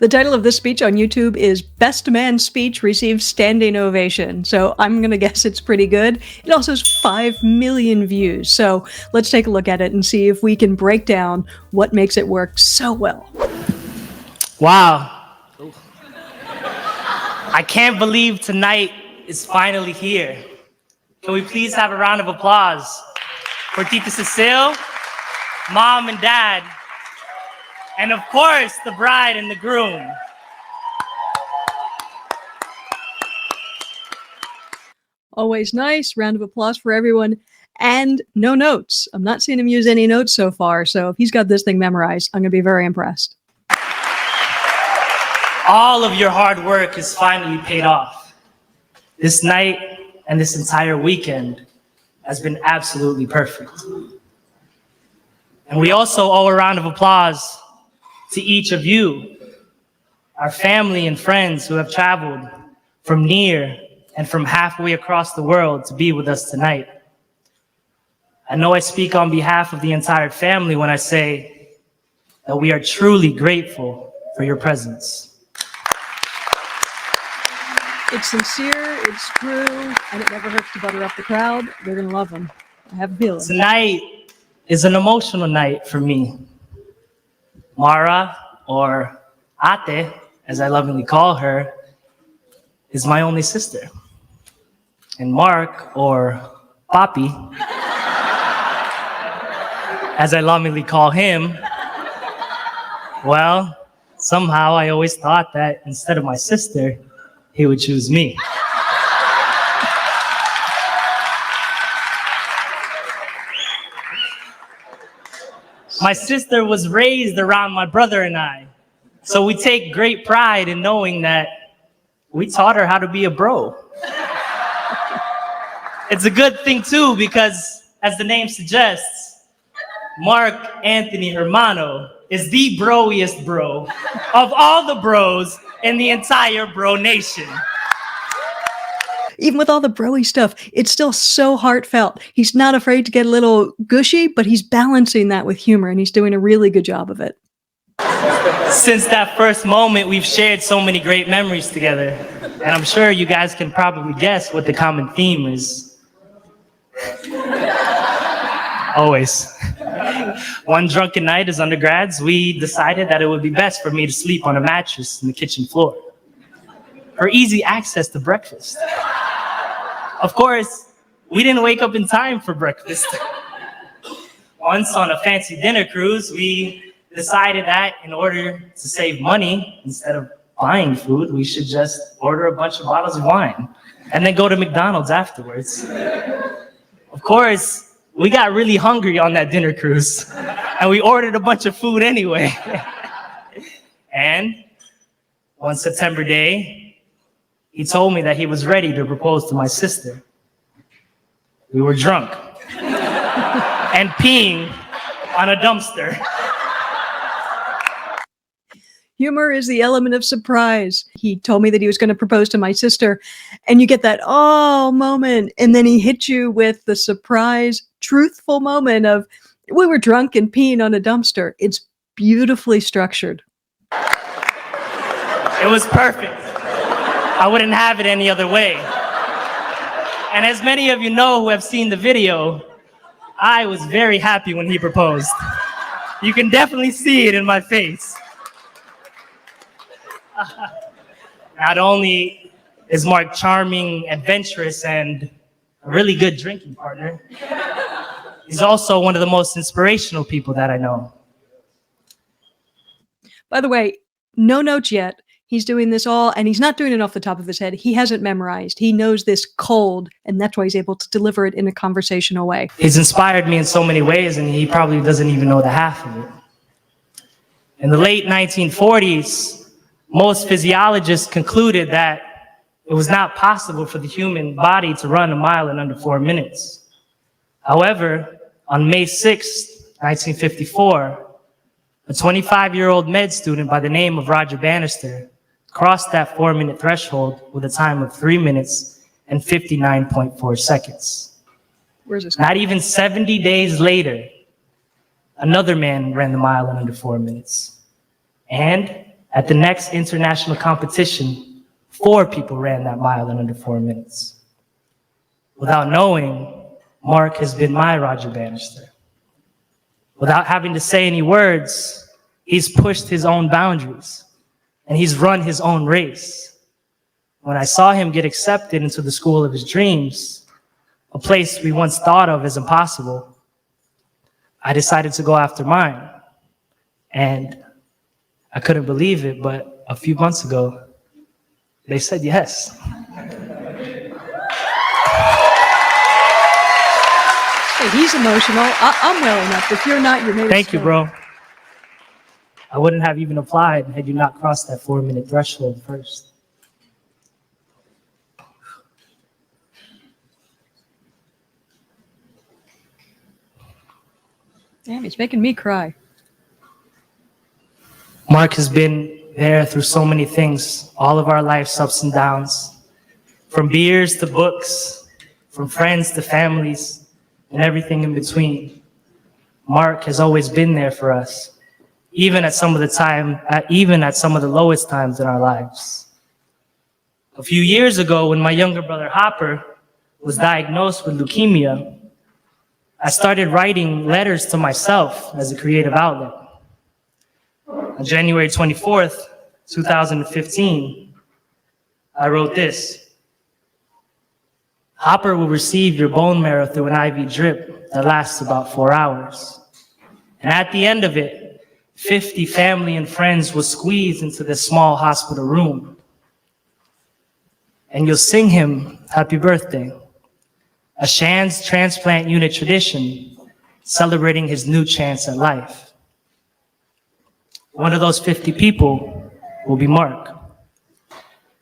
The title of this speech on YouTube is Best Man Speech Receives Standing Ovation. So I'm going to guess it's pretty good. It also has 5 million views. So let's take a look at it and see if we can break down what makes it work so well. Wow. I can't believe tonight is finally here. Can we please have a round of applause for Tita Cecile, Mom and Dad, and of course, the bride and the groom. Always nice. Round of applause for everyone. And no notes. I'm not seeing him use any notes so far. So if he's got this thing memorized, I'm going to be very impressed. All of your hard work is finally paid off. This night and this entire weekend has been absolutely perfect. And we also owe a round of applause to each of you, our family and friends who have traveled from near and from halfway across the world to be with us tonight. I know I speak on behalf of the entire family when I say that we are truly grateful for your presence. It's sincere, it's true, and it never hurts to butter up the crowd. They're going to love him. I have a feeling. Tonight is an emotional night for me. Mara, or Ate, as I lovingly call her, is my only sister. And Mark, or Papi, as I lovingly call him, well, somehow I always thought that instead of my sister, he would choose me. My sister was raised around my brother and I, so we take great pride in knowing that we taught her how to be a bro. It's a good thing too, because as the name suggests, Mark Anthony Hermano is the broiest bro of all the bros in the entire bro nation. Even with all the broy stuff, it's still so heartfelt. He's not afraid to get a little gushy, but he's balancing that with humor, and he's doing a really good job of it. Since that first moment, we've shared so many great memories together, and I'm sure you guys can probably guess what the common theme is. Always. One drunken night as undergrads, we decided that it would be best for me to sleep on a mattress in the kitchen floor for easy access to breakfast. Of course, we didn't wake up in time for breakfast. Once on a fancy dinner cruise, we decided that in order to save money, instead of buying food, we should just order a bunch of bottles of wine and then go to McDonald's afterwards. Of course, we got really hungry on that dinner cruise and we ordered a bunch of food anyway. And one September day, he told me that he was ready to propose to my sister. We were drunk and peeing on a dumpster. Humor is the element of surprise. He told me that he was going to propose to my sister, and you get that oh moment, and then he hit you with the surprise, truthful moment of we were drunk and peeing on a dumpster. It's beautifully structured. It was perfect. I wouldn't have it any other way. And as many of you know who have seen the video, I was very happy when he proposed. You can definitely see it in my face. Not only is Mark charming, adventurous, and a really good drinking partner, he's also one of the most inspirational people that I know. By the way, no notes yet. He's doing this all, and he's not doing it off the top of his head. He hasn't memorized. He knows this cold, and that's why he's able to deliver it in a conversational way. He's inspired me in so many ways, and he probably doesn't even know the half of it. In the late 1940s, most physiologists concluded that it was not possible for the human body to run a mile in under 4 minutes. However, on May 6, 1954, a 25-year-old med student by the name of Roger Bannister crossed that 4-minute threshold with a time of 3 minutes and 59.4 seconds. Where's this? Not even 70 days later, another man ran the mile in under 4 minutes. And At the next international competition, 4 people ran that mile in under 4 minutes. Without knowing, Mark has been my Roger Bannister. Without having to say any words, he's pushed his own boundaries and he's run his own race. When I saw him get accepted into the school of his dreams, a place we once thought of as impossible, I decided to go after mine. And I couldn't believe it, but a few months ago, they said yes. Hey, he's emotional. I'm welling up. If you're not, you're maybe. Thank you, bro. I wouldn't have even applied had you not crossed that 4-minute threshold first. Damn, he's making me cry. Mark has been there through so many things, all of our life's ups and downs, from beers to books, from friends to families, and everything in between. Mark has always been there for us, even at some of the lowest times in our lives. A few years ago, when my younger brother Hopper was diagnosed with leukemia, I started writing letters to myself as a creative outlet. On January 24th, 2015, I wrote this: Hopper will receive your bone marrow through an IV drip that lasts about 4 hours. And at the end of it, 50 family and friends will squeeze into this small hospital room. And you'll sing him happy birthday, a Shands transplant unit tradition celebrating his new chance at life. One of those 50 people will be Mark.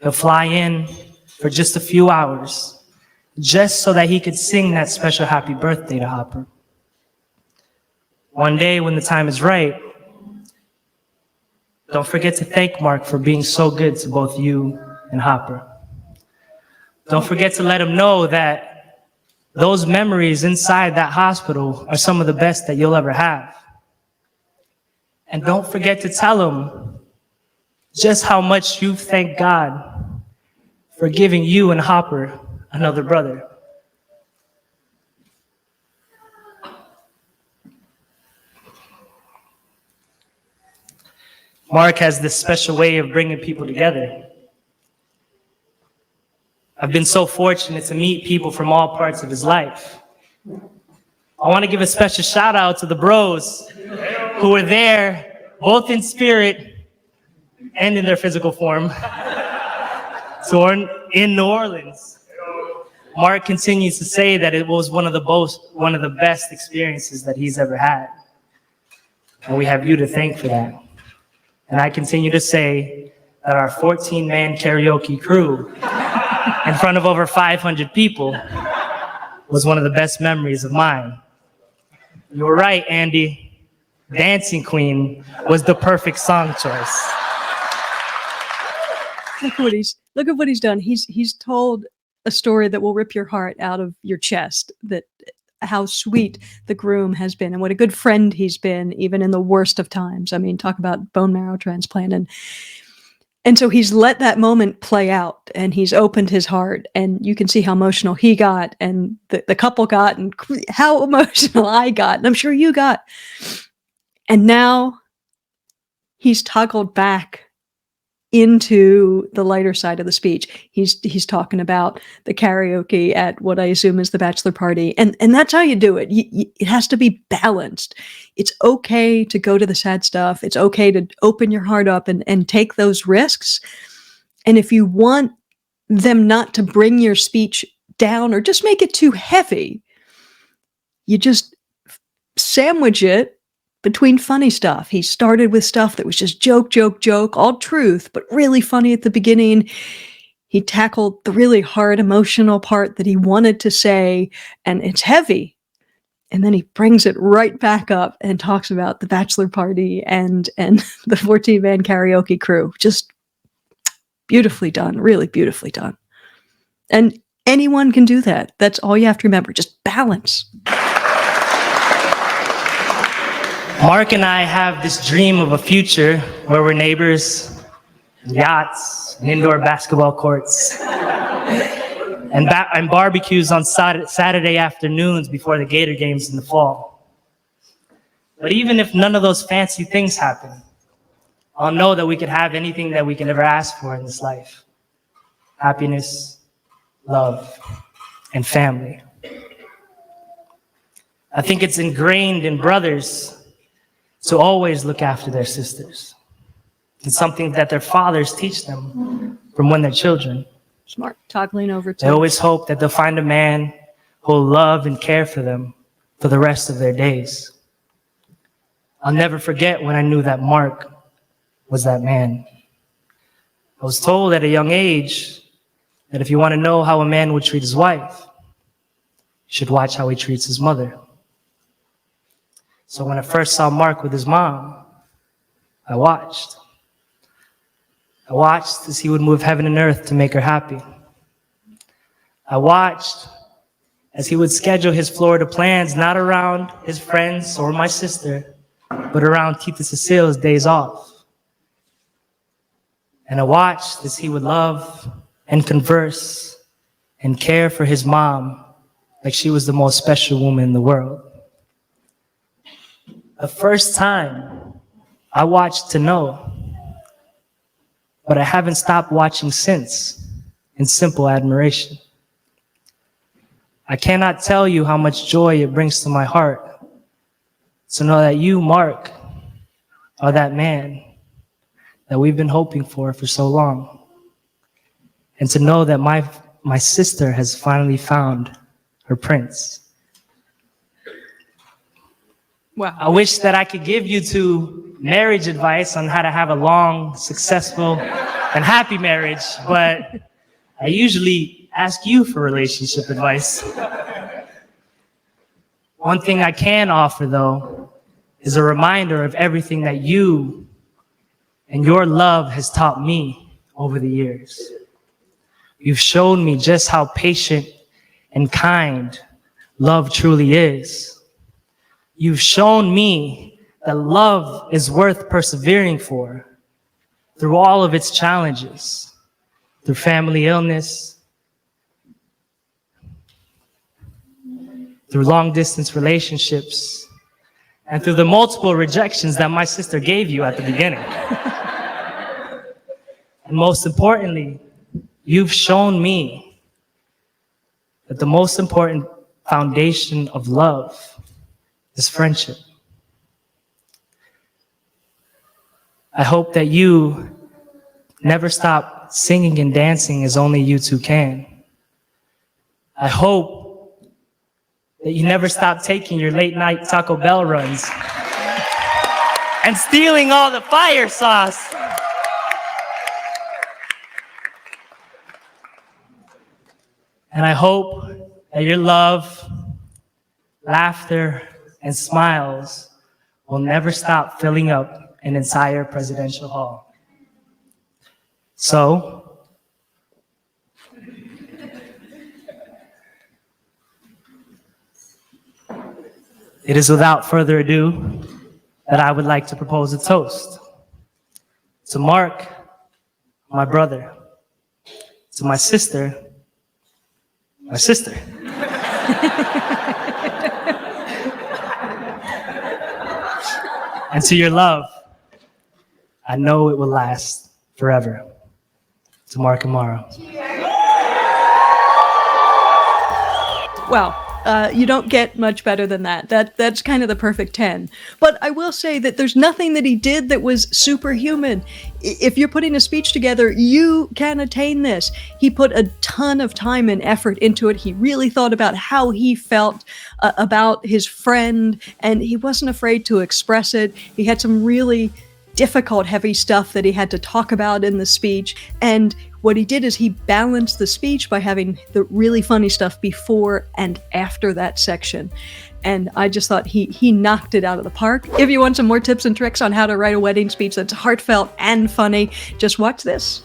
He'll fly in for just a few hours, just so that he could sing that special happy birthday to Hopper. One day when the time is right, don't forget to thank Mark for being so good to both you and Hopper. Don't forget to let him know that those memories inside that hospital are some of the best that you'll ever have. And don't forget to tell him just how much you thank God for giving you and Hopper another brother. Mark has this special way of bringing people together. I've been so fortunate to meet people from all parts of his life. I want to give a special shout out to the bros who were there, both in spirit and in their physical form, in New Orleans. Mark continues to say that it was one of the best experiences that he's ever had. And we have you to thank for that. And I continue to say that our 14-man karaoke crew in front of over 500 people was one of the best memories of mine. You were right, Andy. Dancing Queen was the perfect song choice. Look at what he's done. He's told a story that will rip your heart out of your chest, that how sweet the groom has been and what a good friend he's been, even in the worst of times. I mean, talk about bone marrow transplant. And so he's let that moment play out and he's opened his heart, and you can see how emotional he got and the couple got and how emotional I got, and I'm sure you got. And now he's toggled back into the lighter side of the speech. He's talking about the karaoke at what I assume is the bachelor party. And that's how you do it. It has to be balanced. It's okay to go to the sad stuff. It's okay to open your heart up and take those risks. And if you want them not to bring your speech down or just make it too heavy, you just sandwich it between funny stuff. He started with stuff that was just joke, all truth, but really funny at the beginning. He tackled the really hard emotional part that he wanted to say, and it's heavy. And then he brings it right back up and talks about the bachelor party and the 14-man karaoke crew. Just beautifully done, really beautifully done. And anyone can do that. That's all you have to remember, just balance. Mark and I have this dream of a future where we're neighbors, yachts, and indoor basketball courts, and barbecues on Saturday afternoons before the Gator games in the fall. But even if none of those fancy things happen, I'll know that we could have anything that we can ever ask for in this life: happiness, love, and family. I think it's ingrained in brothers to always look after their sisters. It's something that their fathers teach them from when they're children. Smart. Toggling over to. They always hope that they'll find a man who will love and care for them for the rest of their days. I'll never forget when I knew that Mark was that man. I was told at a young age that if you want to know how a man would treat his wife, you should watch how he treats his mother. So when I first saw Mark with his mom, I watched. I watched as he would move heaven and earth to make her happy. I watched as he would schedule his Florida plans not around his friends or my sister, but around Tita Cecile's days off. And I watched as he would love and converse and care for his mom like she was the most special woman in the world. The first time I watched to know, but I haven't stopped watching since in simple admiration. I cannot tell you how much joy it brings to my heart to know that you, Mark, are that man that we've been hoping for so long. And to know that my sister has finally found her prince. Wow. I wish that I could give you two marriage advice on how to have a long, successful, and happy marriage, but I usually ask you for relationship advice. One thing I can offer, though, is a reminder of everything that you and your love has taught me over the years. You've shown me just how patient and kind love truly is. You've shown me that love is worth persevering for through all of its challenges, through family illness, through long-distance relationships, and through the multiple rejections that my sister gave you at the beginning. And most importantly, you've shown me that the most important foundation of love is friendship. I hope that you never stop singing and dancing as only you two can. I hope that you never stop taking your late night Taco Bell runs and stealing all the fire sauce. And I hope that your love, laughter, and smiles will never stop filling up an entire presidential hall. So, it is without further ado that I would like to propose a toast to Mark, my brother, to my sister, and to your love. I know it will last forever. To Mark and Mara. Wow. You don't get much better than that. That's kind of the perfect 10. But I will say that there's nothing that he did that was superhuman. If you're putting a speech together, you can attain this. He put a ton of time and effort into it. He really thought about how he felt about his friend, and he wasn't afraid to express it. He had some really difficult, heavy stuff that he had to talk about in the speech. And what he did is he balanced the speech by having the really funny stuff before and after that section. And I just thought he knocked it out of the park. If you want some more tips and tricks on how to write a wedding speech that's heartfelt and funny, just watch this.